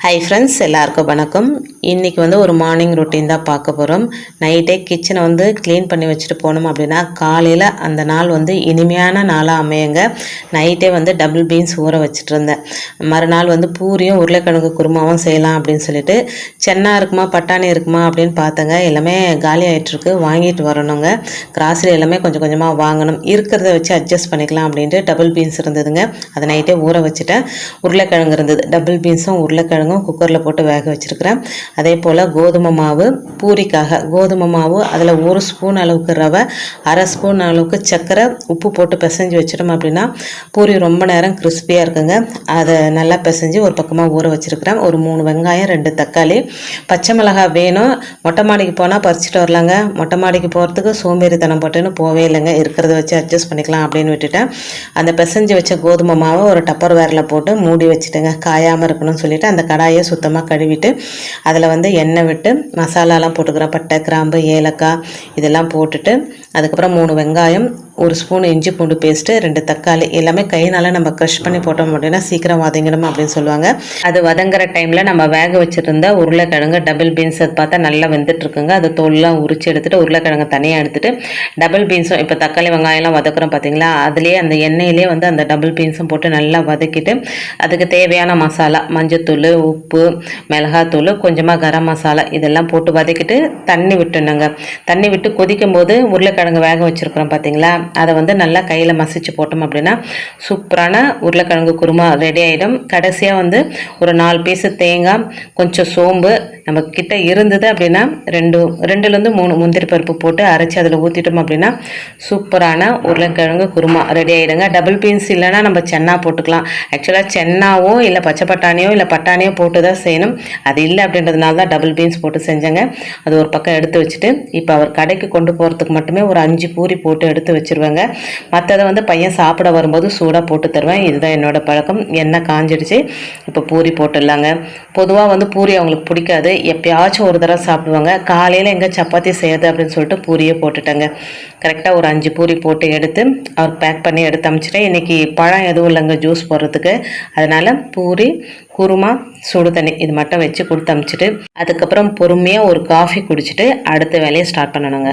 Hi friends, எல்லாருக்கும் வணக்கம். இன்றைக்கி ஒரு மார்னிங் ரொட்டீன் தான் பார்க்க போகிறோம். நைட்டே கிச்சனை க்ளீன் பண்ணி வச்சுட்டு போனோம் அப்படின்னா காலையில் அந்த நாள் இனிமையான நாளாக அமையுங்க. நைட்டே டபுள் பீன்ஸ் ஊற வச்சுட்டு இருந்தேன். மறுநாள் பூரியும் உருளைக்கிழங்கு குருமாவும் செய்யலாம் அப்படின்னு சொல்லிட்டு சென்னா இருக்குமா பட்டாணி இருக்குமா அப்படின்னு பார்த்தேங்க. எல்லாமே காலி ஆகிட்டுருக்கு, வாங்கிட்டு வரணுங்க. கிராசரி எல்லாமே கொஞ்சம் கொஞ்சமாக வாங்கணும், இருக்கிறத வச்சு அட்ஜஸ்ட் பண்ணிக்கலாம் அப்படின்ட்டு டபுள் பீன்ஸ் இருந்ததுங்க. அதை நைட்டே ஊற வச்சுட்டேன். உருளைக்கிழங்கு இருந்தது, டபுள் பீன்ஸும் உருளைக்கிழங்கும் குக்கரில் போட்டு வேக வச்சுருக்கிறேன். அதே போல் கோதுமை மாவு பூரிக்காக கோதுமை மாவு, அதில் 1 ஸ்பூன் அளவுக்கு ரவை, 1/2 ஸ்பூன் அளவுக்கு சர்க்கரை, உப்பு போட்டு பிசைஞ்சு வச்சிட்டோம் அப்படின்னா பூரி ரொம்ப நேரம் கிறிஸ்பியாக இருக்குங்க. அதை நல்லா பிசைஞ்சு ஒரு பக்கமாக ஊற வச்சுருக்கிறேன். ஒரு 3 வெங்காயம், 2 தக்காளி, பச்சை மிளகாய் வேணும். மொட்டை மாடிக்கு போனால் பறிச்சுட்டு வரலாங்க. மொட்டை மாடிக்கு போகிறதுக்கு சோம்பேறித்தனம் போட்டுன்னு போவே இல்லைங்க, இருக்கிறத வச்சு அட்ஜஸ்ட் பண்ணிக்கலாம் அப்படின்னு விட்டுட்டேன். அந்த பிசைஞ்சு வச்ச கோதுமை மாவை ஒரு டப்பர் வேரில் போட்டு மூடி வச்சுட்டேங்க, காயாமல் இருக்கணும்னு சொல்லிட்டு. அந்த கடாயை சுத்தமாக கழுவிட்டு அதில் எண்ணெய் விட்டு மசாலாலாம் போட்டுக்கிறேன். பட்டை, கிராம்பு, ஏலக்காய் இதெல்லாம் போட்டுட்டு அதுக்கப்புறம் 3 வெங்காயம், 1 ஸ்பூன் இஞ்சி பூண்டு பேஸ்ட்டு, 2 தக்காளி எல்லாமே கையினால் நம்ம க்ரஷ் பண்ணி போட்டோம் அப்படின்னா சீக்கிரம் வதங்கிடும் அப்படின்னு சொல்லுவாங்க. அது வதங்குற டைமில் நம்ம வேக வச்சுருந்த உருளைக்கிழங்கு டபுள் பீன்ஸ் அது பார்த்தா நல்லா வெந்துட்டுருக்குங்க. அது தோல்லாம் உரிச்சு எடுத்துகிட்டு உருளைக்கிழங்கு தனியாக எடுத்துகிட்டு டபுள் பீன்ஸும் இப்போ தக்காளி வெங்காயம்லாம் வதக்குறோம் பார்த்தீங்களா, அதுலேயே அந்த எண்ணெயிலே அந்த டபுள் பீன்ஸும் போட்டு நல்லா வதக்கிட்டு அதுக்கு தேவையான மசாலா மஞ்சத்தூள், உப்பு, மிளகாத்தூள், கொஞ்சமாக கரம் மசாலா இதெல்லாம் போட்டு வதக்கிட்டு தண்ணி விட்டுணுங்க. தண்ணி விட்டு கொதிக்கும் போது உருளைக்கிழங்கு வேக வச்சுருக்குறோம் பார்த்தீங்களா, அதை நல்லா கையில் மசிச்சு போட்டோம் அப்படின்னா சூப்பரான உருளைக்கிழங்கு குருமா ரெடி ஆகிடும். கடைசியாக ஒரு 4 பீஸு தேங்காய், கொஞ்சம் சோம்பு நம்ம கிட்ட இருந்தது அப்படின்னா 2லேருந்து 3 முந்திரி பருப்பு போட்டு அரைச்சி அதில் ஊற்றிட்டோம் அப்படின்னா சூப்பரான உருளைக்கிழங்கு குருமா ரெடி ஆகிடுங்க. டபுள் பீன்ஸ் இல்லைன்னா நம்ம சென்னா போட்டுக்கலாம். ஆக்சுவலாக சென்னாவோ இல்லை பச்சை பட்டாணியோ இல்லை பட்டாணியோ போட்டு தான் செய்யணும். அது இல்லை அப்படின்றதுனால தான் டபுள் பீன்ஸ் போட்டு செஞ்சேங்க. அது ஒரு பக்கம் எடுத்து வச்சுட்டு இப்போ அவர் கடைக்கு கொண்டு போகிறதுக்கு மட்டுமே ஒரு 5 பூரி போட்டு எடுத்து வச்சுருவேங்க. மற்றதை பையன் சாப்பிட வரும்போது சூடாக போட்டு தருவேன். இதுதான் என்னோட பழக்கம். எண்ணெய் காஞ்சிடுச்சு, இப்போ பூரி போட்டுடலாங்க. பொதுவாக பூரி அவங்களுக்கு பிடிக்காது, எப்பயாச்சும் ஒரு தடவை சாப்பிடுவாங்க. காலையில் எங்கே சப்பாத்தி செய்யாது அப்படின்னு சொல்லிட்டு பூரியே போட்டுட்டேங்க. கரெக்டாக ஒரு 5 பூரி போட்டு எடுத்து அவர் பேக் பண்ணி எடுத்து அனுப்பிச்சிட்டேன். இன்றைக்கி பழம் எதுவும் இல்லைங்க ஜூஸ் போடுறதுக்கு, அதனால் பூரி, குருமா, சுடு தண்ணி இது மட்டும் வச்சு கொடுத்து அனுப்பிச்சிட்டு அதுக்கப்புறம் பொறுமையாக ஒரு காஃபி குடிச்சிட்டு அடுத்த வேலையை ஸ்டார்ட் பண்ணணுங்க.